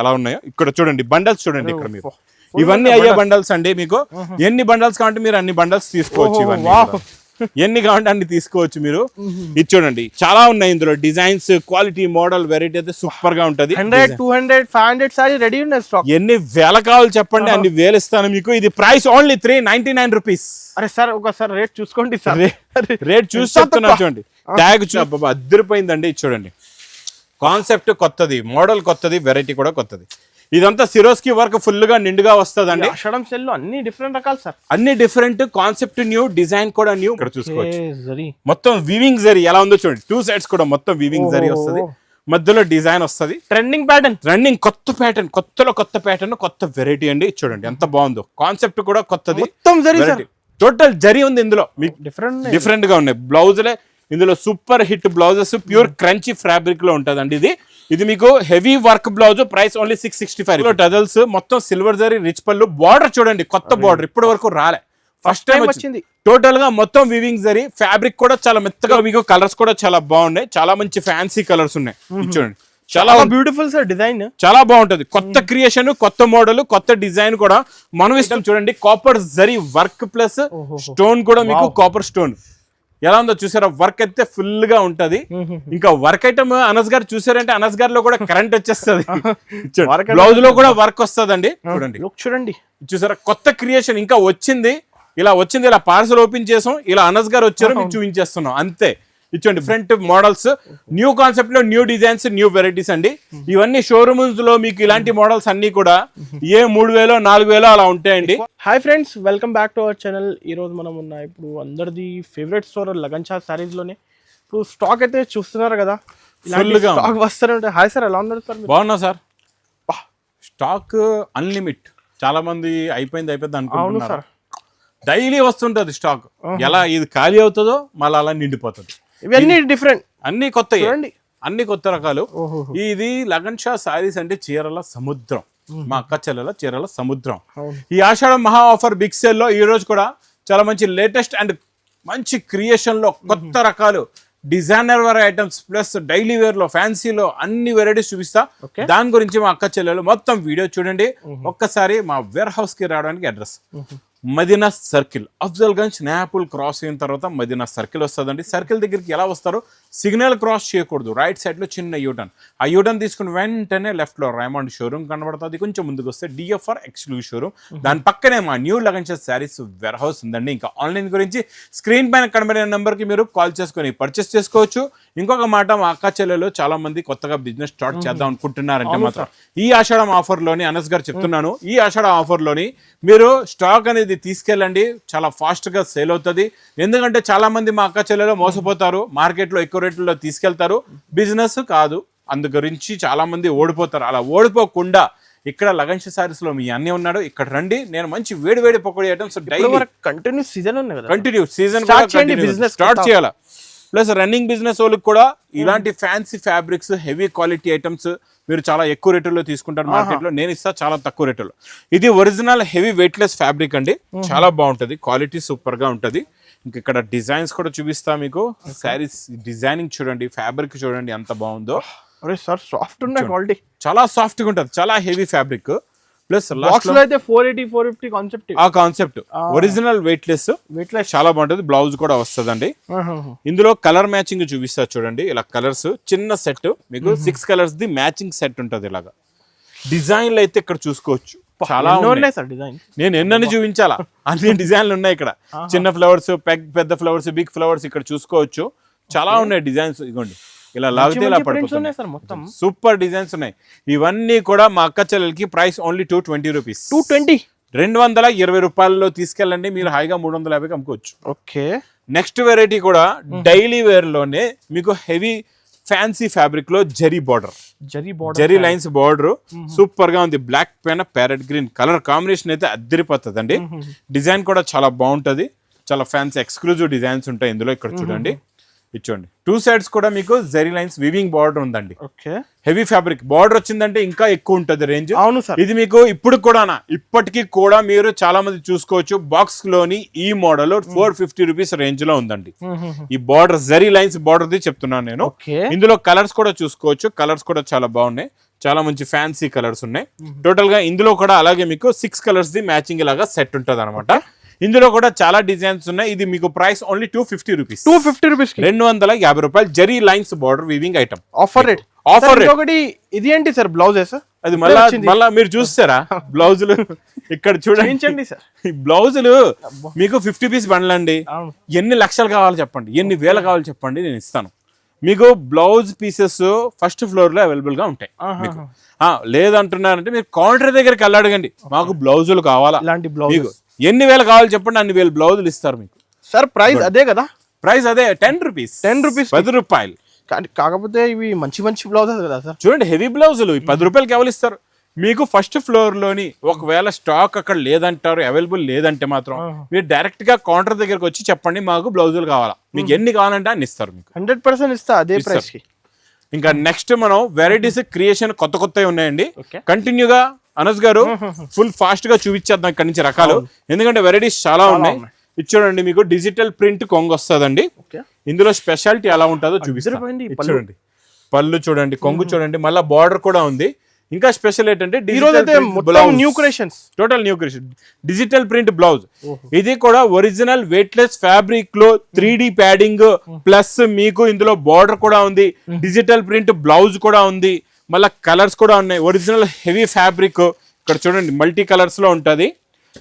ఎలా ఉన్నాయో ఇక్కడ చూడండి, బండల్స్ చూడండి ఇక్కడ మీరు. ఇవన్నీ అయ్యే బండల్స్ అండి. మీకు ఎన్ని బండల్స్ కావాలంటే మీరు అన్ని బండల్స్ తీసుకోవచ్చు. ఇవన్నీ ఎన్ని కావాలంటే అన్ని తీసుకోవచ్చు మీరు. ఇది చూడండి, చాలా ఉన్నాయి ఇందులో డిజైన్స్, క్వాలిటీ, మోడల్, వెరైటీ అయితే సూపర్ గా ఉంటది. 100, 200, 500 సారీ రెడీ ఉన్నాయి స్టాక్. ఎన్ని వేల కావాలి చెప్పండి, అన్ని వేలు ఇస్తాను మీకు. ఇది ప్రైస్ ఓన్లీ 399 రూపీస్. అరే సార్ ఒకసారి రేట్ చూసుకోండి సార్. రేట్ చూసి చెప్తున్నా చూడండి. ట్యాగ్ అద్దరిపోయిందండి. ఇది చూడండి, కాన్సెప్ట్ కొత్తది, మోడల్ కొత్తది, వెరైటీ కూడా కొత్తది. ఇదంతా సిరోస్కి వర్క్ ఫుల్ గా నిండుగా వస్తుందండి. ఆషాఢం సెల్ లో అన్ని డిఫరెంట్ రకాలు సార్, అన్ని డిఫరెంట్, కాన్సెప్ట్ న్యూ, డిజైన్ కూడా న్యూ. ఇక్కడ చూసుకోవచ్చు మొత్తం వీవింగ్ జరీ ఎలా ఉందో చూడండి. 2 సైడ్స్ కూడా మొత్తం వీవింగ్ జరీ వస్తుంది, మధ్యలో డిజైన్ వస్తుంది. ట్రెండింగ్ ప్యాటర్న్, రన్నింగ్ కొత్త ప్యాటర్న్, కొత్త ప్యాటర్న్, కొత్త వెరైటీ అండి. చూడండి ఎంత బాగుందో, కాన్సెప్ట్ కూడా కొత్తది. మొత్తం జరీ సార్, టోటల్ జరీ ఉంది ఇందులో. మీకు డిఫరెంట్ గా ఉన్నాయి బ్లౌజులే. ఇందులో super hit blouses, pure crunchy fabric లో ఉంటదండి. ఇది మీకు heavy work blouse, price only 665. Tassels మొత్తం సిల్వర్ జరీ, రిచ్ పళ్ళు, బార్డర్ చూడండి కొత్త బార్డర్, ఇప్పటి వరకు రాలే, ఫస్ట్ టైం వచ్చింది. టోటల్ గా మొత్తం వివింగ్ జరీ, ఫ్యాబ్రిక్ కూడా చాలా మెత్తగా. మీకు కలర్స్ కూడా చాలా బాగున్నాయి, చాలా మంచి ఫ్యాన్సీ కలర్స్ ఉన్నాయి. చూడండి చాలా బ్యూటిఫుల్ సార్, డిజైన్ చాలా బాగుంటది. కొత్త క్రియేషన్, కొత్త మోడల్, కొత్త డిజైన్ కూడా మనం ఇష్టం. చూడండి copper zari work plus stone కూడా మీకు కాపర్ స్టోన్ ఎలా ఉందో చూసారా. వర్క్ అయితే ఫుల్ గా ఉంటది. ఇంకా వర్క్ ఐటమ్ అనస్ గారు చూసారంటే అనస్ గారిలో కూడా కరెంట్ వచ్చేస్తుంది. బ్లౌజ్ లో కూడా వర్క్ వస్తుందండి. చూడండి చూసారా, కొత్త క్రియేషన్ ఇంకా వచ్చింది. ఇలా పార్సల్ ఓపెన్ చేసాం, ఇలా అనస్ గారు వచ్చారు, మీకు చూపించేస్తున్నాం అంతే. ఇచ్చండి డిఫరెంట్ మోడల్స్, న్యూ కాన్సెప్ట్ లో న్యూ డిజైన్స్, న్యూ వెరైటీస్ అండి. ఇవన్నీ షోరూమ్స్ లో మీకు ఇలాంటి మోడల్స్ అన్ని కూడా 3000, 4000 అలా ఉంటాయండి. Hi friends, welcome back to our channel. ఈ రోజు మనం ఉన్న ఇప్పుడు అందరిది ఫేవరెట్ స్టోర్ లగన్ షా సారీస్ లోనే. ఇప్పుడు స్టాక్ అయితే చూస్తున్నారు కదా, స్టాక్ వస్తారంటే. హాయ్ సార్, ఎలా ఉన్నారు సార్? బాగున్నా సార్. స్టాక్ అన్లిమిట్. చాలా మంది అయిపోయింది అనుకుంటున్నారు. డైలీ వస్తుంటది స్టాక్. ఎలా ఇది ఖాళీ అవుతుందో మళ్ళీ అలా నిండిపోతుంది. ఇవన్నీ డిఫరెంట్, అన్ని కొత్త, అన్ని కొత్త రకాలు. ఇది లగన్ షా సారీస్ అంటే చీరల సముద్రం. మా అక్క చెల్లెల చీరల సముద్రం. ఈ ఆషాఢం మహా ఆఫర్ బిగ్ సేల్ లో ఈ రోజు కూడా చాలా మంచి లేటెస్ట్ అండ్ మంచి క్రియేషన్ లో కొత్త రకాలు, designer wear items plus daily wear లో, ఫ్యాన్సీలో అన్ని వెరైటీస్ చూపిస్తా. దాని గురించి మా అక్క చెల్లెలు మొత్తం వీడియో చూడండి. ఒక్కసారి మా వేర్ హౌస్ కి రావడానికి address Madina circle, Afzal Gunj, Nayapul cross అయిన తర్వాత మదీనా సర్కిల్ వస్తుందండి. సర్కిల్ దగ్గరికి ఎలా వస్తారో, సిగ్నల్ క్రాస్ చేయకూడదు, రైట్ సైడ్ లో చిన్న యూటర్న్. ఆ యూటర్న్ తీసుకుని వెంటనే లెఫ్ట్ లో రైమండ్ షోరూమ్ కనబడుతుంది. కొంచెం ముందుకు వస్తే డిఎఫ్ఆర్ ఎక్స్క్లూజివ్ షోరూమ్, దాని పక్కనే మా new Lagan Shah sarees warehouse ఉందండి. ఇంకా ఆన్లైన్ గురించి స్క్రీన్ పైన కనబడే నెంబర్ కి మీరు కాల్ చేసుకుని పర్చేస్ చేసుకోవచ్చు. ఇంకొక మాట, మా అక్క చెల్లెలు చాలా మంది కొత్తగా బిజినెస్ స్టార్ట్ చేద్దాం అనుకుంటున్నారంటే మాత్రం ఈ ఆషాఢం ఆఫర్ లోని, అనస్ గారు చెప్తున్నాను, ఈ ఆషాఢం ఆఫర్ లోని మీరు స్టాక్ అనేది తీసుకెళ్ళండి. చాలా ఫాస్ట్ గా సేల్ అవుతుంది. ఎందుకంటే చాలా మంది మా అక్క చెల్లెలు మోసపోతారు, మార్కెట్ లో ఎక్కువ రేట్లలో తీసుకెళ్తారు, బిజినెస్ కాదు. అందు గురించి చాలా మంది ఓడిపోతారు. అలా ఓడిపోకుండా ఇక్కడ లగన్ షా సారీస్ లో మీ అన్నీ ఉన్నాడు, ఇక్కడ రండి. నేను మంచి వేడి పకోడీ ఐటమ్స్ కంటిన్యూ సీజన్ ఉంది కదా, కంటిన్యూ సీజన్ స్టార్ట్ చేయాలా. ప్లస్ రన్నింగ్ బిజినెస్ వాళ్ళకి కూడా ఇలాంటి fancy fabrics, heavy quality items మీరు చాలా ఎక్కువ రేటులో తీసుకుంటారు మార్కెట్ లో. నేను ఇస్తా చాలా తక్కువ రేటులో. ఇది ఒరిజినల్ హెవీ వెయిట్లెస్ ఫ్యాబ్రిక్ అండి, చాలా బాగుంటది, క్వాలిటీ సూపర్ గా ఉంటది. ఇంకా ఇక్కడ డిజైన్స్ కూడా చూపిస్తా మీకు. శారీస్ డిజైనింగ్ చూడండి, ఫ్యాబ్రిక్ చూడండి ఎంత బాగుందో. సాఫ్ట్ ఉన్నాయి, క్వాలిటీ చాలా సాఫ్ట్ గా ఉంటది, చాలా హెవీ ఫ్యాబ్రిక్. ప్లస్ బాక్స్ లో అయితే 480, 450 కాన్సెప్ట్. ఆ కాన్సెప్ట్ ఒరిజినల్ వెయిట్లెస్ చాలా బాగుంటది. బ్లౌజ్ కూడా వస్తుందండి. ఇందులో కలర్ మ్యాచింగ్ చూపిస్తా చూడండి. ఇలా కలర్స్ చిన్న సెట్, మీకు 6 కలర్స్ ది మ్యాచింగ్ సెట్ ఉంటది. ఇలాగా డిజైన్లు అయితే ఇక్కడ చూసుకోవచ్చు, చాలా ఉన్నాయి సార్ డిజైన్. నేను ఎన్నని చూపించాలా, అన్ని డిజైన్లు ఉన్నాయి ఇక్కడ. చిన్న ఫ్లవర్స్, పెద్ద ఫ్లవర్స్, బిగ్ ఫ్లవర్స్ ఇక్కడ చూసుకోవచ్చు. చాలా ఉన్నాయి డిజైన్స్. ఇదిగోండి, ఇలా లాగితే ఇలా పడిపోతుంది. సూపర్ డిజైన్స్ ఉన్నాయి. ఇవన్నీ కూడా మా అక్క చెల్లెలకి ప్రైస్ ఓన్లీ 220 రూపీస్. 220 రూపాయల్లో తీసుకెళ్ళండి. మీరు హాయిగా 350కి అమ్ముకోవచ్చు. ఓకే. నెక్స్ట్ వెరైటీ కూడా డైలీ వేర్ లోనే మీకు హెవీ ఫ్యాన్సీ ఫ్యాబ్రిక్ లో జరీ లైన్స్ బార్డర్ సూపర్ గా ఉంది. బ్లాక్ పైన ప్యారెట్ గ్రీన్ కలర్ కాంబినేషన్ అయితే అద్దరిపోతుంది అండి. డిజైన్ కూడా చాలా బాగుంటది, చాలా ఫ్యాన్సీ ఎక్స్క్లూజివ్ డిజైన్స్ ఉంటాయి ఇందులో. ఇక్కడ చూడండి, ఇచ్చోండి 2 సైడ్స్ కూడా మీకు జరీ లైన్స్ వీవింగ్ బార్డర్ ఉందండి. హెవీ ఫ్యాబ్రిక్ బార్డర్ వచ్చిందంటే ఇంకా ఎక్కువ ఉంటది రేంజ్. అవును సార్. ఇది మీకు ఇప్పటికీ కూడా మీరు చాలా మంది చూసుకోవచ్చు. బాక్స్ లోని ఈ మోడల్ 450 రూపీస్ రేంజ్ లో ఉందండి. ఈ border zari lines border the చెప్తున్నాను నేను. ఇందులో కలర్స్ కూడా చూసుకోవచ్చు, కలర్స్ కూడా చాలా బాగున్నాయి. చాలా మంచి ఫ్యాన్సీ కలర్స్ ఉన్నాయి. టోటల్ గా ఇందులో కూడా అలాగే మీకు 6 కలర్స్ ది మ్యాచింగ్ లాగా సెట్ ఉంటుంది అనమాట. ఇందులో కూడా చాలా డిజైన్స్ ఉన్నాయి. ఇది మీకు ప్రైస్ ఓన్లీ 250 రూపీస్. 250 రూపీస్, 250 రూపాయలు. Zari lines border weaving item. Offer rate. ఒకటి ఇది ఏంటి సార్ బ్లౌజెస్? అది మళ్ళా మీరు చూస్తారా బ్లౌజులు ఇక్కడ చూడండి సార్. ఈ బ్లౌజులు మీకు 50 పీస్ బండ్లండి. ఎన్ని లక్షలు కావాలి చెప్పండి, ఎన్ని వేలు కావాలి చెప్పండి, నేను ఇస్తాను మీకు. బ్లౌజ్ పీసెస్ ఫస్ట్ ఫ్లోర్ లో అవైలబుల్ గా ఉంటాయి మీకు. లేదంటున్నారంటే మీరు కౌంటర్ దగ్గరికి వెళ్ళాడగండి, మాకు బ్లౌజులు కావాలా, ఇలాంటి బ్లౌజ్ ఎన్ని వేలు కావాలి చెప్పండి, అన్ని వేలు బ్లౌజులు ఇస్తారు మీకు. సార్ ప్రైస్ అదే కదా? ప్రైస్ అదే 10 రూపీస్. 10 రూపాయలు. కాకపోతే ఇవి మంచి మంచి బ్లౌజెస్ కదా సార్. చూడండి హెవీ బ్లౌజులు 10 రూపాయలకి ఎవరు ఇస్తారు మీకు. ఫస్ట్ ఫ్లోర్ లోని ఒకవేళ స్టాక్ అక్కడ లేదంటారు, అవైలబుల్ లేదంటే మాత్రం మీరు డైరెక్ట్ గా కౌంటర్ దగ్గరకు వచ్చి చెప్పండి, మాకు బ్లౌజులు కావాలా, మీకు ఎన్ని కావాలంటే అన్ని ఇస్తారు మీకు. 100% ఇస్తా అదే ప్రైస్ కి. ఇంకా నెక్స్ట్ మనం వెరైటీస్ క్రియేషన్ కొత్తవి ఉన్నాయండి. కంటిన్యూగా అనస్ గారు ఫుల్ ఫాస్ట్ గా చూపించేద్దాం ఇక్కడ నుంచి రకాలు, ఎందుకంటే వెరైటీస్ చాలా ఉన్నాయి. ఇది చూడండి మీకు డిజిటల్ ప్రింట్ కొంగు వస్తుందండి. ఇందులో స్పెషాలిటీ ఎలా ఉంటుందో చూపిస్తాను. చూడండి పళ్ళు చూడండి, కొంగు చూడండి, మళ్ళీ బార్డర్ కూడా ఉంది. ఇంకా స్పెషల్ ఏంటంటే new creations, total new creation digital print blouse. ఇది కూడా ఒరిజినల్ వెయిట్లెస్ ఫ్యాబ్రిక్ లో 3D ప్యాడింగ్ ప్లస్ మీకు ఇందులో బార్డర్ కూడా ఉంది, డిజిటల్ ప్రింట్ బ్లౌజ్ కూడా ఉంది, మళ్ళీ కలర్స్ కూడా ఉన్నాయి. ఒరిజినల్ హెవీ ఫ్యాబ్రిక్ ఇక్కడ చూడండి మల్టీ కలర్స్ లో ఉంటది.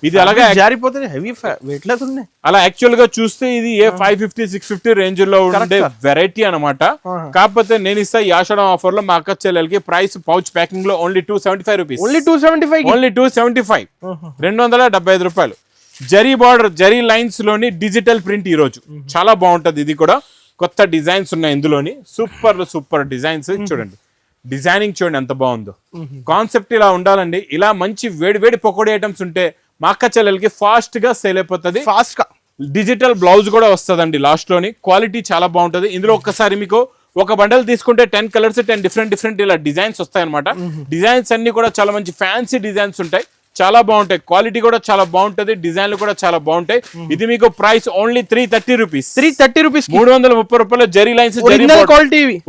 ఇది అలాగే జారిపోతుంది, హెవీ వెయిట్లెస్ ఉన్నాయి. అలా యాక్చువల్ గా చూస్తే ఇది 550-650 రేంజ్ లో ఉండే వెరైటీ అనమాట. కాకపోతే నేను ఇస్తా ఈ ఆషాఢం ఆఫర్ లో మా అక్క చెల్లెలకి ప్రైస్ పౌచ్ ప్యాకింగ్ లో ఓన్లీ 275 రూపీస్. ఓన్లీ 275. 275 రూపాయలు. జరీ బార్డర్, జరీ లైన్స్ లోని డిజిటల్ ప్రింట్ ఈ రోజు చాలా బాగుంటది. ఇది కూడా కొత్త డిజైన్స్ ఉన్నాయి ఇందులోని, సూపర్ డిజైన్స్. చూడండి డిజైనింగ్ చూడండి ఎంత బాగుందో. కాన్సెప్ట్ ఇలా ఉండాలండి. ఇలా మంచి వేడి పకోడీ ఐటమ్స్ ఉంటే మా అక్క చెల్లెలకి ఫాస్ట్ గా సేల్ అయిపోతుంది. ఫాస్ట్ గా డిజిటల్ బ్లౌజ్ కూడా వస్తుందండి లాస్ట్ లోని. క్వాలిటీ చాలా బాగుంటది. ఇందులో ఒక్కసారి మీకు ఒక బండల్ తీసుకుంటే 10 కలర్స్ 10 డిఫరెంట్ ఇలా డిజైన్స్ వస్తాయి అనమాట. డిజైన్స్ అన్ని కూడా చాలా మంచి ఫ్యాన్సీ డిజైన్స్ ఉంటాయి, చాలా బాగుంటాయి. క్వాలిటీ కూడా చాలా బాగుంటది, డిజైన్లు కూడా చాలా బాగుంటాయి. ఇది మీకు ప్రైస్ ఓన్లీ 330 రూపీస్. 330 రూపాయలు. Zari lines,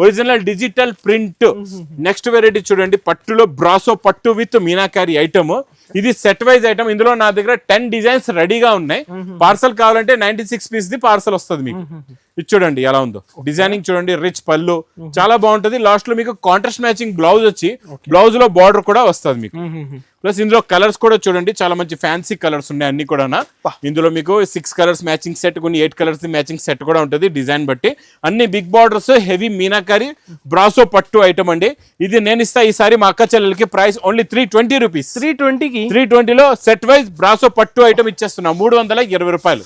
original digital print. Next variety చూడండి పట్టులో బ్రాసో పట్టు విత్ మీనాకారి ఐటమ్. ఇది సెట్ వైజ్ ఐటమ్. ఇందులో నా దగ్గర 10 డిజైన్స్ రెడీగా ఉన్నాయి. పార్సల్ కావాలంటే 96 పీస్ ది పార్సల్ వస్తుంది మీకు. ఇది చూడండి ఎలా ఉందో డిజైనింగ్ చూడండి. రిచ్ పళ్ళు చాలా బాగుంటది. లాస్ట్ లో మీకు కాంట్రాస్ట్ మ్యాచింగ్ బ్లౌజ్ వచ్చి బ్లౌజ్ లో బార్డర్ కూడా వస్తుంది మీకు. ప్లస్ ఇందులో కలర్స్ కూడా చూడండి చాలా మంచి ఫ్యాన్సీ కలర్స్ ఉన్నాయి అన్ని కూడా. ఇందులో మీకు 6 కలర్స్ మ్యాచింగ్ సెట్, కొన్ని 8 కలర్స్ మ్యాచింగ్ సెట్ కూడా ఉంటుంది డిజైన్ బట్టి. అన్ని బిగ్ బార్డర్స్, హెవీ మీనాకారి బ్రాసో పట్టు ఐటమ్ అండి. ఇది నేను ఇస్తా ఈసారి మా అక్క చెల్లెలకి ప్రైస్ ఓన్లీ 320 రూపీస్. 320 లో సెట్ వైజ్ బ్రాసో పట్టు ఐటమ్ ఇచ్చేస్తున్నా 320 రూపాయలు.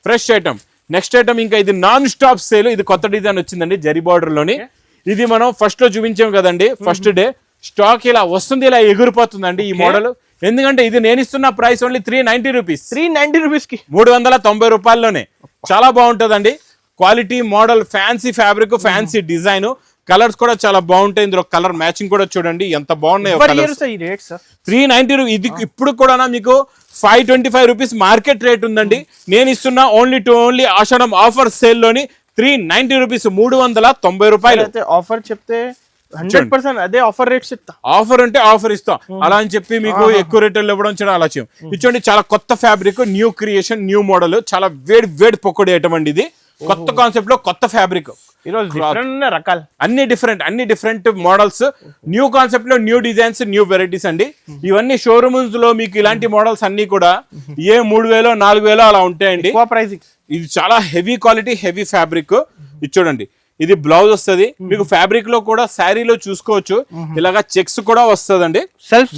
Fresh item. నెక్స్ట్ ఐటమ్ ఇంకా ఇది నాన్ స్టాప్ సేల్. ఇది కొత్త డిజైన్ వచ్చిందండి జరీ బార్డర్ లోని. ఇది మనం ఫస్ట్ లో చూపించాం కదండి, ఫస్ట్ డే స్టాక్ ఇలా వస్తుంది, ఇలా ఎగిరిపోతుందండి ఈ మోడల్. ఎందుకంటే ఇది నేను ఇస్తున్న ప్రైస్ ఓన్లీ 390 రూపీస్. 390 రూపీస్ కి 390 రూపాయల్లోనే. చాలా బాగుంటదండి. Quality model, fancy fabric, fancy design, colours కూడా చాలా బాగుంటాయి. ఇందులో కలర్ మ్యాచింగ్ కూడా చూడండి ఎంత బాగున్నాయో. 390 ఇది ఇప్పుడు కూడా మీకు 525 రూపీస్ మార్కెట్ రేట్ ఉందండి. నేను ఇస్తున్నా ఓన్లీ ఆషాఢం ఆఫర్ సేల్ లోని 390 రూపీస్. 390 రూపాయలు. ఆఫర్ చెప్తే 100% అదే ఆఫర్ రేట్స్ ఇస్తా. ఆఫర్ అంటే ఆఫర్ ఇస్తాం, అలా అని చెప్పి మీకు ఎక్కువ రేట్లు ఇవ్వడం చేయడం అలా చేయం. ఇచ్చండి చాలా కొత్త fabric, new creation, new model, చాలా వేడి పకోడీ ఐటమ్ అండి. ఇది కొత్త కాన్సెప్ట్ లో కొత్త ఫ్యాబ్రిక్. రకాలు అన్ని డిఫరెంట్ మోడల్స్, న్యూ కాన్సెప్ట్ లో న్యూ డిజైన్స్, న్యూ వెరైటీస్ అండి. ఇవన్నీ షోరూమ్స్ లో మీకు ఇలాంటి మోడల్స్ అన్ని కూడా 3000-4000 అలా ఉంటాయండి. ఇది చాలా హెవీ క్వాలిటీ, హెవీ ఫ్యాబ్రిక్. ఇది చూడండి ఇది బ్లౌజ్ వస్తుంది మీకు. ఫ్యాబ్రిక్ లో కూడా శారీలో చూసుకోవచ్చు ఇలాగా చెక్స్ కూడా వస్తుందండి. Self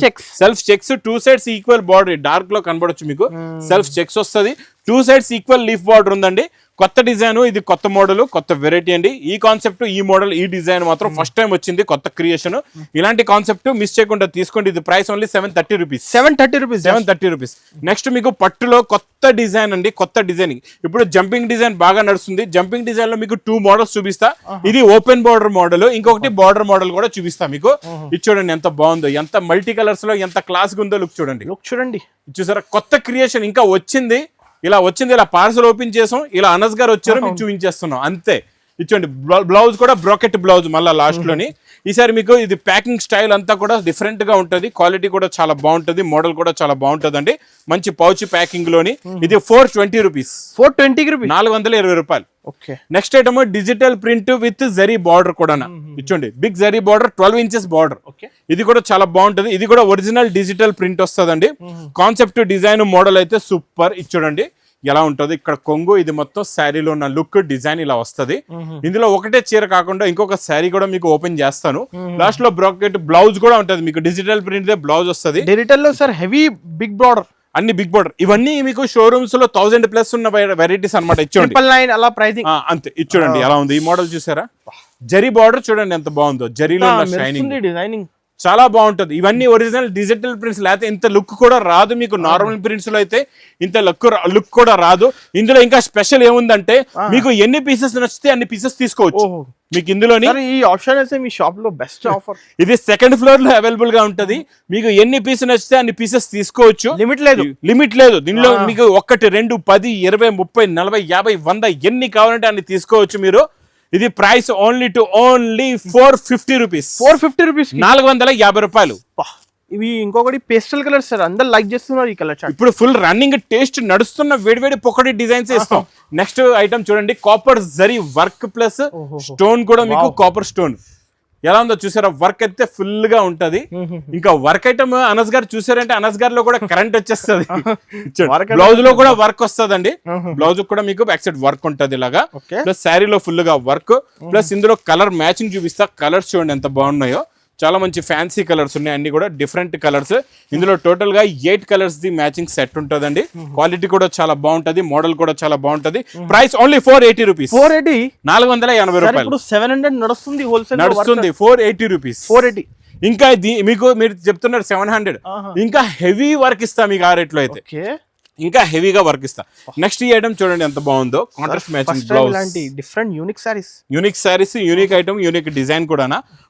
checks 2 sides equal border, dark లో కనబడొచ్చు మీకు. సెల్ఫ్ చెక్స్ వస్తుంది, 2 సైడ్స్ ఈక్వల్ లీఫ్ బార్డర్ ఉందండి. కొత్త డిజైన్, ఇది కొత్త మోడల్, కొత్త వెరైటీ అండి. ఈ కాన్సెప్ట్, ఈ మోడల్, ఈ డిజైన్ మాత్రం ఫస్ట్ టైం వచ్చింది, కొత్త క్రియేషన్. ఇలాంటి కాన్సెప్ట్ మిస్ చేయకుండా తీసుకోండి. ఇది price only 730 rupees. 730 rupees. Next మీకు పట్టులో కొత్త డిజైన్ అండి, కొత్త డిజైనింగ్. ఇప్పుడు జంపింగ్ డిజైన్ బాగా నడుస్తుంది. జంపింగ్ డిజైన్ లో మీకు 2 మోడల్స్ చూపిస్తా. ఇది ఓపెన్ బార్డర్ మోడల్, ఇంకొకటి బార్డర్ మోడల్ కూడా చూపిస్తా మీకు. ఇది చూడండి ఎంత బాగుందో, ఎంత మల్టీ కలర్స్ లో ఎంత క్లాస్ గా ఉందో. లుక్ చూడండి. చూసారా కొత్త క్రియేషన్ ఇంకా వచ్చింది. ఇలా పార్సల్ ఓపెన్ చేసాం, ఇలా అనస్ గారు వచ్చారు, మీకు చూపించేస్తున్నాం అంతే. ఇచ్చండి బ్లౌజ్ కూడా బ్రోకెట్ బ్లౌజ్ మళ్ళీ లాస్ట్ లోని. ఈసారి మీకు ఇది ప్యాకింగ్ స్టైల్ అంతా కూడా డిఫరెంట్ గా ఉంటది, క్వాలిటీ కూడా చాలా బాగుంటది, మోడల్ కూడా చాలా బాగుంటదండి. మంచి పౌచ్ ప్యాకింగ్ లోని. ఇది 420 రూపీస్, 420 రూపాయలు. Next item digital print with zari border కూడా ఇచ్చండి, big zari border 12 inches border. ఇది కూడా చాలా బాగుంటది. ఇది కూడా ఒరిజినల్ డిజిటల్ ప్రింట్ వస్తుందండి. కాన్సెప్ట్ డిజైన్ మోడల్ అయితే సూపర్. ఇచ్చండి ఎలా ఉంటది, ఇక్కడ కొంగు, ఇది మొత్తం శారీలో ఉన్న లుక్ డిజైన్ ఇలా వస్తది. ఇందులో ఒకటే చీర కాకుండా ఇంకొక శారీ కూడా మీకు ఓపెన్ చేస్తాను. లాస్ట్ లో బ్రాకెట్ బ్లౌజ్ కూడా ఉంటది, మీకు డిజిటల్ ప్రింట్ బ్లౌజ్ వస్తది. డిజిటల్ లో సార్ హెవీ బిగ్ బార్డర్, అన్ని బిగ్ బార్డర్. ఇవన్నీ మీకు షోరూమ్స్ లో 1000+ ఉన్న వెరైటీస్ అనమాట. ఇచ్చోండి 999 అలా ప్రైసింగ్ అంతే. ఇచ్చోండి ఎలా ఉంది ఈ మోడల్, చూసారా? జరీ బార్డర్ చూడండి ఎంత బాగుందో, జరీలో ఉన్న షైనింగ్ డిజైనింగ్ చాలా బాగుంటది. ఇవన్నీ ఒరిజినల్ డిజిటల్ ప్రింట్స్, లేకపోతే ఇంత లుక్ కూడా రాదు మీకు. నార్మల్ ప్రింట్స్ లో అయితే ఇంత లుక్ కూడా రాదు. ఇందులో ఇంకా స్పెషల్ ఏముందంటే మీకు ఎన్ని పీసెస్ నచ్చితే అన్ని పీసెస్ తీసుకోవచ్చు. మీకు ఇందులోని ఈ ఆప్షన్ అయితే మీ షాప్ లో బెస్ట్ ఆఫర్. ఇది సెకండ్ ఫ్లోర్ లో అవైలబుల్ గా ఉంటది. మీకు ఎన్ని పీసెస్ నచ్చితే అన్ని పీసెస్ తీసుకోవచ్చు, లిమిట్ లేదు దీనిలో. మీకు 1, 2, 10, 20, 30, 40, 50, 100 ఎన్ని కావాలంటే అన్ని తీసుకోవచ్చు మీరు. ఇది ప్రైస్ ఓన్లీ 450 రూపీస్, 450 రూపాయలు. ఇవి ఇంకొకటి పేస్టల్ కలర్ సార్, అందరు లైక్ చేస్తున్నారు ఈ కలర్ చార్ట్. ఇప్పుడు ఫుల్ రన్నింగ్ టేస్ట్ నడుస్తున్న వేడివేడి పొకటి డిజైన్స్ ఇస్తాం. నెక్స్ట్ ఐటమ్ చూడండి, copper zari work plus stone కూడా మీకు కాపర్ స్టోన్ ఎలా ఉందో చూసారా? వర్క్ అయితే ఫుల్ గా ఉంటది. ఇంకా వర్క్ ఐటమ్ అనస్ గారు చూసారంటే అనస్ గారి లో కూడా కరెంట్ వచ్చేస్తుంది. బ్లౌజ్ లో కూడా వర్క్ వస్తుందండి. బ్లౌజ్ కూడా మీకు బ్యాక్ సైడ్ వర్క్ ఉంటది ఇలాగా. ప్లస్ శారీలో ఫుల్ గా వర్క్, ప్లస్ ఇందులో కలర్ మ్యాచింగ్ చూపిస్తా. కలర్స్ చూడండి ఎంత బాగున్నాయో, చాలా మంచి ఫ్యాన్సీ కలర్స్ ఉన్నాయి, అన్ని కూడా డిఫరెంట్ కలర్స్. ఇందులో టోటల్ గా 8 కలర్స్ ది మ్యాచింగ్ సెట్ ఉంటదండి. క్వాలిటీ కూడా చాలా బాగుంటది, మోడల్ కూడా చాలా బాగుంటది. ప్రైస్ ఓన్లీ 480 రూపీస్, 480 రూపాయలు. 700 నడుస్తుంది హోల్సేల్, నడుస్తుంది 480 రూపీస్, 480. ఇంకా మీకు మీరు చెప్తున్నారు 700, ఇంకా హెవీ వర్క్ ఇస్తా మీకు ఆ రేట్లో అయితే. ఇంకా హెవీగా వర్క్ ఇస్తా. నెక్స్ట్ ఈ ఐటమ్ చూడండి ఎంత బాగుందో, contrast matching blouse, different unique saris, unique item, unique design కూడా.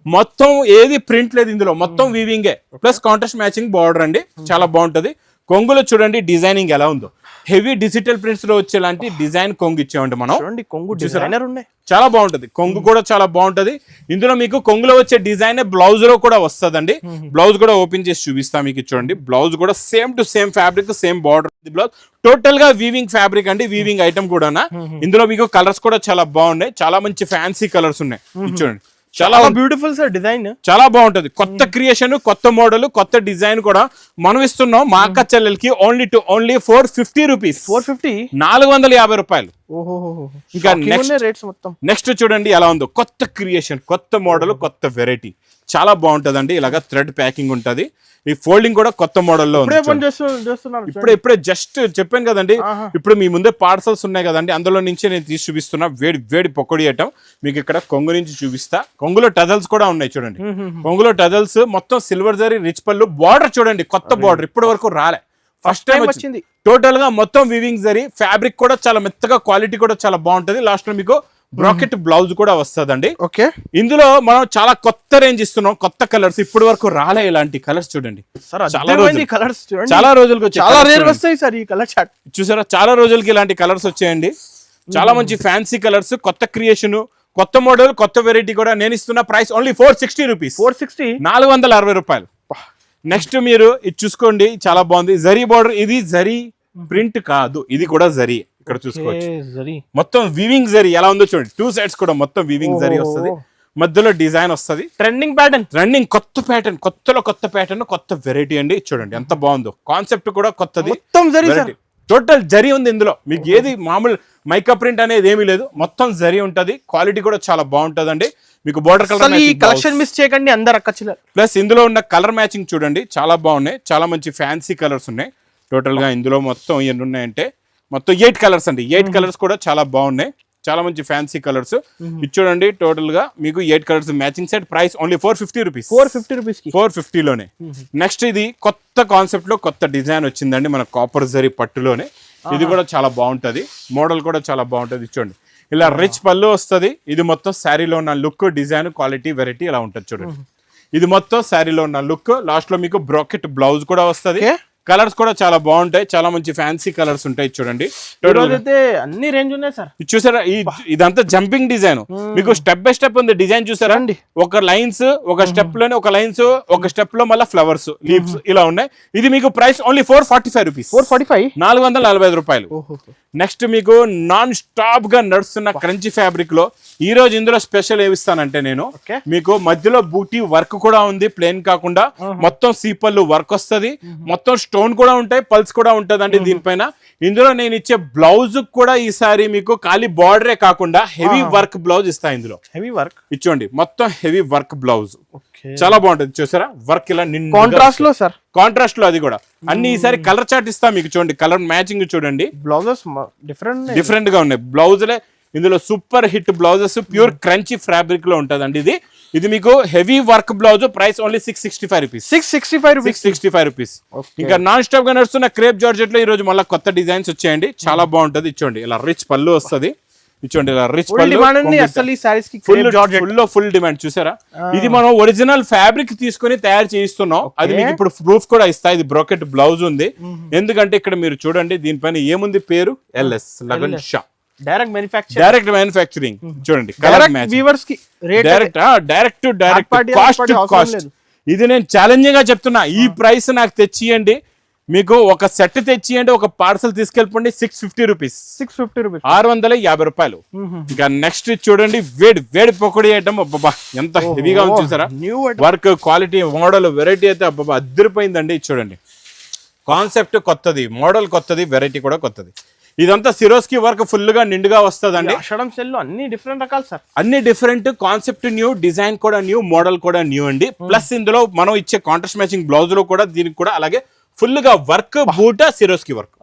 మొత్తం ఏది ప్రింట్ లేదు ఇందులో, మొత్తం వీవింగే ప్లస్ కాంట్రాస్ట్ మ్యాచింగ్ బార్డర్ అండి. చాలా బాగుంటది. కొంగులో చూడండి డిజైనింగ్ ఎలా ఉందో, హెవీ డిజిటల్ ప్రింట్స్ లో వచ్చేలాంటి డిజైన్ కొంగు ఇచ్చామండి మనం. కొంగు డిజైనర్ ఉన్నాయి, చాలా బాగుంటది. కొంగు కూడా చాలా బాగుంటది. ఇందులో మీకు కొంగులో వచ్చే డిజైన్ బ్లౌజ్ లో కూడా వస్తుందండి. బ్లౌజ్ కూడా ఓపెన్ చేసి చూపిస్తా మీకు. చూడండి బ్లౌజ్ కూడా same to same fabric, same border blouse. Total గా వీవింగ్ ఫ్యాబ్రిక్ అండి, వీవింగ్ ఐటమ్ కూడా. ఇందులో మీకు కలర్స్ కూడా చాలా బాగున్నాయి, చాలా మంచి ఫ్యాన్సీ కలర్స్ ఉన్నాయి. చూడండి చాలా బ్యూటిఫుల్ సార్, డిజైన్ చాలా బాగుంటది. కొత్త క్రియేషన్, కొత్త మోడల్, కొత్త డిజైన్ కూడా మనం ఇస్తున్నాం మా అక్క చెల్లెలకి. ఓన్లీ 450 రూపీస్, 450 రూపాయలు. ఇంకా నెక్స్ట్ చూడండి ఎలా ఉందో, కొత్త క్రియేషన్, కొత్త మోడల్, కొత్త వెరైటీ. చాలా బాగుంటదండి. ఇలాగా థ్రెడ్ ప్యాకింగ్ ఉంటది. ఈ ఫోల్డింగ్ కూడా కొత్త మోడల్లో ఇప్పుడే జస్ట్ చెప్పాను కదండి. ఇప్పుడు మీ ముందే పార్సల్స్ ఉన్నాయి కదండి, అందులో నుంచి నేను తీసి చూపిస్తున్నా. వేడి పకోడీ ఐటమ్ మీకు ఇక్కడ కొంగు నుంచి చూపిస్తా. కొంగులో టజల్స్ కూడా ఉన్నాయి చూడండి. కొంగులో టజల్స్ మొత్తం సిల్వర్ జరీ రిచ్ పళ్ళు. బార్డర్ చూడండి, కొత్త బార్డర్, ఇప్పటి వరకు రాలే, ఫస్ట్ టైం వచ్చింది. టోటల్ గా మొత్తం వీవింగ్ జరీ. ఫ్యాబ్రిక్ కూడా చాలా మెత్తగా, క్వాలిటీ కూడా చాలా బాగుంటది. లాస్ట్ లో మీకు బ్రాకెట్ బ్లౌజ్ కూడా వస్తుందండి. ఓకే, ఇందులో మనం చాలా కొత్త రేంజ్ ఇస్తున్నాం, కొత్త కలర్స్. ఇప్పటి వరకు రాలే ఇలాంటి కలర్స్. చూడండి చాలా రోజులకు చూసారా, చాలా రోజులకి ఇలాంటి కలర్స్ వచ్చాయండి. చాలా మంచి ఫ్యాన్సీ కలర్స్, కొత్త క్రియేషన్, కొత్త మోడల్, కొత్త వెరైటీ కూడా. నేను ఇస్తున్న ప్రైస్ ఓన్లీ 460 రూపీస్, 460 రూపాయలు. నెక్స్ట్ మీరు ఇది చూసుకోండి, చాలా బాగుంది. జరీ బార్డర్, ఇది జరీ ప్రింట్ కాదు, ఇది కూడా జరీ. ఇక్కడ చూసుకోవచ్చు మొత్తం వీవింగ్ జరీ ఎలా ఉందో చూడండి. 2 సైడ్స్ కూడా మొత్తం వీవింగ్ జరీ వస్తుంది. మధ్యలో డిజైన్ వస్తుంది. ట్రెండింగ్ కొత్త ప్యాటర్న్, కొత్త ప్యాటర్న్, కొత్త వెరైటీ అండి. చూడండి ఎంత బాగుందో. కాన్సెప్ట్ కూడా కొత్తది, టోటల్ జరీ ఉంది ఇందులో. మీకు ఏది మామూలు మైకా ప్రింట్ అనేది ఏమీ లేదు, మొత్తం జరీ ఉంటది. క్వాలిటీ కూడా చాలా బాగుంటదండి. మీకు బోర్డర్ కలర్ కలెక్షన్ మిస్ చేయకండి అందరు అక్క. ప్లస్ ఇందులో ఉన్న కలర్ మ్యాచింగ్ చూడండి, చాలా బాగున్నాయి. చాలా మంచి ఫ్యాన్సీ కలర్స్ ఉన్నాయి. టోటల్ గా ఇందులో మొత్తం ఎన్ని ఉన్నాయంటే మొత్తం 8 కలర్స్ అండి. 8 కలర్స్ కూడా చాలా బాగున్నాయి, చాలా మంచి ఫ్యాన్సీ కలర్స్. ఇది చూడండి టోటల్ గా మీకు 8 colours matching set. Price only 450 rupees, 450 లోనే. నెక్స్ట్ ఇది కొత్త కాన్సెప్ట్ లో కొత్త డిజైన్ వచ్చిందండి మన కాపర్ జరీ పట్టులోనే. ఇది కూడా చాలా బాగుంటది, మోడల్ కూడా చాలా బాగుంటది. చూడండి ఇలా రిచ్ పళ్ళు వస్తుంది. ఇది మొత్తం శారీలో ఉన్న లుక్, డిజైన్, క్వాలిటీ, వెరైటీ ఇలా ఉంటుంది. చూడండి ఇది మొత్తం శారీలో ఉన్న లుక్. లాస్ట్ లో మీకు బ్రాకెట్ బ్లౌజ్ కూడా వస్తుంది. కలర్స్ కూడా చాలా బాగుంటాయి, చాలా మంచి ఫ్యాన్సీ కలర్స్ ఉంటాయి. చూడండి అయితే అన్ని రేంజ్ ఉన్నాయి సార్. చూసారా ఇదంతా జంపింగ్ డిజైన్, మీకు స్టెప్ బై స్టెప్ ఉంది డిజైన్. చూసారా అండి, ఒక లైన్స్ ఒక స్టెప్ లోనే, ఒక లైన్స్ ఒక స్టెప్ లో మళ్ళీ ఫ్లవర్స్ లీవ్స్ ఇలా ఉన్నాయి. ఇది మీకు ప్రైస్ ఓన్లీ 445 రూపీస్, 445 రూపాయలు. నెక్స్ట్ మీకు నాన్ స్టాప్ గా నడుస్తున్న క్రంచీ ఫ్యాబ్రిక్ లో ఈ రోజు ఇందులో స్పెషల్ ఏమిస్తానంటే నేను మీకు మధ్యలో బూటీ వర్క్ కూడా ఉంది, ప్లేన్ కాకుండా మొత్తం సీపల్లు వర్క్ వస్తుంది, మొత్తం స్టోన్ కూడా ఉంటాయి, పల్స్ కూడా ఉంటది అండి దీనిపైన. ఇందులో నేను ఇచ్చే బ్లౌజ్ కూడా ఈసారి మీకు ఖాళీ బార్డరే కాకుండా హెవీ వర్క్ బ్లౌజ్ ఇస్తా. ఇందులో హెవీ వర్క్ ఇచ్చోండి, మొత్తం హెవీ వర్క్ బ్లౌజ్ చాలా బాగుంటది. చూసారా వర్క్ ఇలా కాంట్రాస్ట్ లో సార్, కాంట్రాస్ట్ లో అది కూడా అన్ని. ఈసారి కలర్ చార్ట్ ఇస్తా మీకు, చూడండి కలర్ మ్యాచింగ్ చూడండి. బ్లౌజెస్ డిఫరెంట్ గా ఉన్నాయి బ్లౌజులే ఇందులో. Super hit blouses pure crunchy fabric లో ఉంటదండి ఇది. ఇది మీకు heavy work blouse, price only 665 rupees, 665 rupees. ఇంకా నాన్ స్టాప్ గా నడుస్తున్న క్రేప్ జార్జెట్ లో ఈ రోజు మళ్ళీ కొత్త డిజైన్స్ వచ్చాయండి, చాలా బాగుంటది. ఇచ్చోండి ఇలా రిచ్ పళ్ళు వస్తుంది, ఇచ్చోండి ఇలా రిచ్ పళ్ళు, ఫుల్ డిమాండ్. చూసారా ఇది మనం ఒరిజినల్ ఫ్యాబ్రిక్ తీసుకుని తయారు చేయిస్తున్నాం, అది మీకు ఇప్పుడు ప్రూఫ్ కూడా ఇస్తా. ఇది బ్రోకెట్ బ్లౌజ్ ఉంది, ఎందుకంటే ఇక్కడ మీరు చూడండి దీనిపైన ఏముంది పేరు, LS lagan Shah, direct manufacturing. చూడండి కలర్ మ్యాచ్, డైరెక్ట్ కాస్ట్. ఇది నేను ఛాలెంజింగ్ గా చెప్తున్నా, ఈ ప్రైస్ నాకు తెచ్చియండి, మీకు ఒక సెట్ తెచ్చియండి, ఒక పార్సల్ తీసుకెళ్ళిపోండి, 650 రూపీస్, 650 రూపాయలు. ఇంకా నెక్స్ట్ చూడండి వేడి పకోడీ ఐటమ్. అబ్బా ఎంత హెవీగా ఉంది చూసారా, వర్క్ క్వాలిటీ మోడల్ వెరైటీ అయితే అబ్బా అద్దరిపోయిందండి. చూడండి కాన్సెప్ట్ కొత్తది, మోడల్ కొత్తది, వెరైటీ కూడా కొత్తది. ఇదంతా సిరోస్కి వర్క్ ఫుల్ గా నిండుగా వస్తుందండి. అన్ని డిఫరెంట్ రకాలు సార్, అన్ని డిఫరెంట్, కాన్సెప్ట్ న్యూ, డిజైన్ కూడా న్యూ, మోడల్ కూడా న్యూ అండి. ప్లస్ ఇందులో మనం ఇచ్చే కాంట్రాస్ట్ మ్యాచింగ్ బ్లౌజ్ లో కూడా దీనికి కూడా అలాగే ఫుల్ గా వర్క్, బూటా సిరోస్కి వర్క్.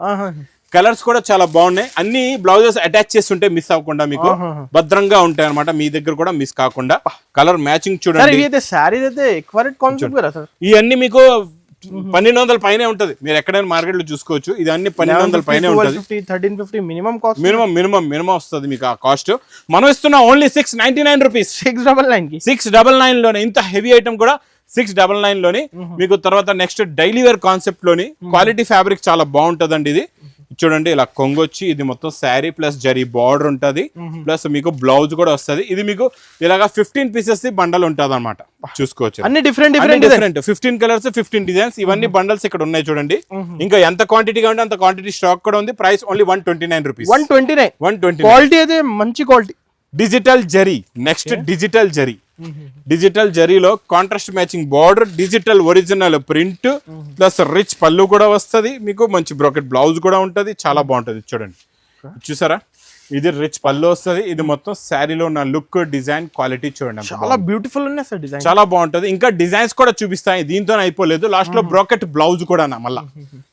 కలర్స్ కూడా చాలా బాగున్నాయి. అన్ని బ్లౌజెస్ అటాచ్ చేసి ఉంటే మిస్ అవ్వకుండా మీకు భద్రంగా ఉంటాయి అనమాట, మీ దగ్గర కూడా మిస్ కాకుండా. కలర్ మ్యాచింగ్ చూడండి, ఇవన్నీ మీకు 1200 పైనే ఉంటది, మీరు ఎక్కడైనా మార్కెట్ లో చూసుకోవచ్చు. ఇది అన్ని 1200 పైనే ఉంటది, 1350 మినిమం వస్తుంది మీకు ఆ కాస్ట్. మనం ఇస్తున్నా ఓన్లీ 699 రూపీస్, 699 లోనే. ఇంత హెవీ ఐటమ్ కూడా 699 లోని మీకు. తర్వాత నెక్స్ట్ డైలీ వేర్ కాన్సెప్ట్ లోని క్వాలిటీ ఫ్యాబ్రిక్ చాలా బాగుంటదండి. ఇది చూడండి ఇలా కొంగొచ్చి, ఇది మొత్తం శారీ ప్లస్ జరీ బార్డర్ ఉంటది, ప్లస్ మీకు బ్లౌజ్ కూడా వస్తుంది. ఇది మీకు ఇలాగా 15 పీసెస్ బండల్ ఉంటది అనమాట, చూసుకోవచ్చు. అన్ని డిఫరెంట్ 15 కలర్స్, 15 డిజైన్స్, ఇవన్నీ బండల్స్ ఇక్కడ ఉన్నాయి చూడండి. ఇంకా ఎంత క్వాంటిటీగా ఉంటే అంత క్వాంటిటీ స్టాక్ కూడా ఉంది. Price only 129 rupees, 129. క్వాలిటీ అయితే మంచి quality. Digital zari, next digital జరీలో contrast matching border, digital original print, plus rich pallu కూడా వస్తుంది మీకు. మంచి బ్రోకెట్ బ్లౌజ్ కూడా ఉంటది, చాలా బాగుంటది. చూడండి చూసారా, ఇది రిచ్ పళ్ళు వస్తుంది. ఇది మొత్తం శారీలో ఉన్న లుక్, డిజైన్, క్వాలిటీ చూడండి చాలా బ్యూటిఫుల్ ఉన్నాయి సార్, డిజైన్ చాలా బాగుంటది. ఇంకా డిజైన్స్ కూడా చూపిస్తాయి, దీంతో అయిపోలేదు. లాస్ట్ లో బ్రోకెట్ బ్లౌజ్ కూడా మళ్ళా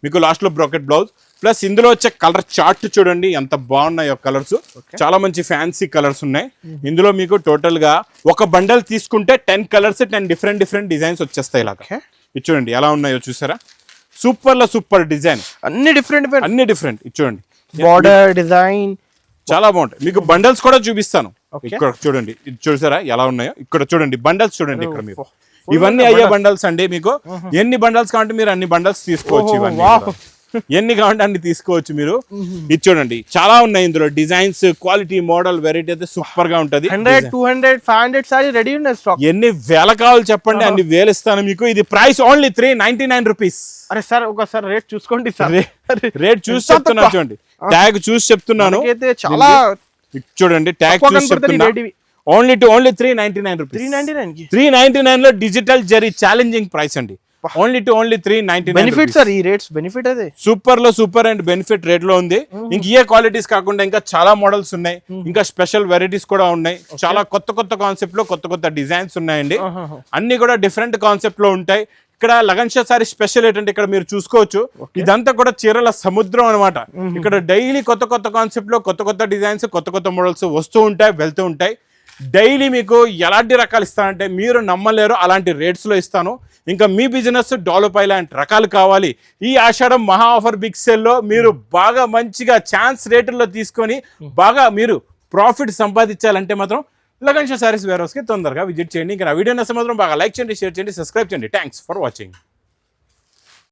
మీకు, లాస్ట్ లో బ్రోకెట్ బ్లౌజ్. ప్లస్ ఇందులో వచ్చే కలర్ చార్ట్ చూడండి ఎంత బాగున్నాయో కలర్స్, చాలా మంచి ఫ్యాన్సీ కలర్స్ ఉన్నాయి ఇందులో. మీకు టోటల్ గా ఒక బండల్ తీసుకుంటే 10 కలర్స్, 10 డిఫరెంట్ డిజైన్స్ వచ్చేస్తాయి. ఇలాగా ఇది చూడండి ఎలా ఉన్నాయో చూసారా, సూపర్ డిజైన్, అన్ని డిఫరెంట్. ఇది చూడండి బార్డర్ డిజైన్ చాలా బాగుంటాయి. మీకు బండల్స్ కూడా చూపిస్తాను. ఇక్కడ చూడండి, ఇది చూసారా ఎలా ఉన్నాయో. ఇక్కడ చూడండి బండల్స్ చూడండి, ఇక్కడ మీరు ఇవన్నీ అయ్యే బండల్స్ అండి. మీకు ఎన్ని బండల్స్ కావాలంటే మీరు అన్ని బండల్స్ తీసుకోవచ్చు, ఇవన్నీ ఎన్ని కావాలంటే అన్ని తీసుకోవచ్చు మీరు. ఇది చూడండి చాలా ఉన్నాయి ఇందులో డిజైన్స్, క్వాలిటీ, మోడల్, వెరైటీ అయితే సూపర్ గా ఉంటది. 100, 200, 500 సారీ రెడీ ఉన్నాయి స్టాక్. ఎన్ని వేల కావాలి చెప్పండి, అన్ని వేలు ఇస్తాను మీకు. ఇది ప్రైస్ ఓన్లీ 399 రూపీస్. అరే సార్ ఒకసారి రేట్ చూసుకోండి సార్, రేట్ చూసి చెప్తున్నా చూడండి, ట్యాగ్ చూసి చెప్తున్నాను. చాలా చూడండి ట్యాగ్ చూసి చెప్తున్నా. ఓన్లీ 399 రూపీస్, 399 లో డిజిటల్ జరీ ఛాలెంజింగ్ ప్రైస్ అండి. ఓన్లీ 399. బెనిఫిట్ సార్, ఈ రేట్స్ బెనిఫిట్ అదే సూపర్ అండ్ బెనిఫిట్ రేట్ లో ఉంది. ఇంక ఏ క్వాలిటీస్ కాకుండా ఇంకా చాలా మోడల్స్ ఉన్నాయి, ఇంకా స్పెషల్ వెరైటీస్ కూడా ఉన్నాయి. చాలా కొత్త కాన్సెప్ట్ లో కొత్త డిజైన్స్ ఉన్నాయండి. అన్ని కూడా డిఫరెంట్ కాన్సెప్ట్ లో ఉంటాయి. ఇక్కడ లగన్ షా సారీ స్పెషల్ ఏంటంటే ఇక్కడ మీరు చూసుకోవచ్చు, ఇదంతా కూడా చీరల సముద్రం అనమాట. ఇక్కడ డైలీ కొత్త కాన్సెప్ట్ లో కొత్త డిజైన్స్, కొత్త మోడల్స్ వస్తూ ఉంటాయి, వెళ్తూ ఉంటాయి. డైలీ మీకు ఎలాంటి రకాలు ఇస్తానంటే మీరు నమ్మలేరు, అలాంటి రేట్స్ లో ఇస్తాను. ఇంకా మీ బిజినెస్ డెవలప్ అయ్యేలాంటి రకాలు కావాలి, ఈ ఆషాఢం మహా ఆఫర్ బిగ్ సేల్లో మీరు బాగా మంచిగా ఛాన్స్ రేటుల్లో తీసుకొని బాగా మీరు ప్రాఫిట్ సంపాదించాలంటే మాత్రం లగన్ షా సారీస్ వేర్ హౌస్కి తొందరగా విజిట్ చేయండి. ఇంకా నా వీడియో నచ్చ మాత్రం బాగా లైక్ చేయండి, షేర్ చేయండి, సబ్స్క్రైబ్ చేయండి. Thanks for watching.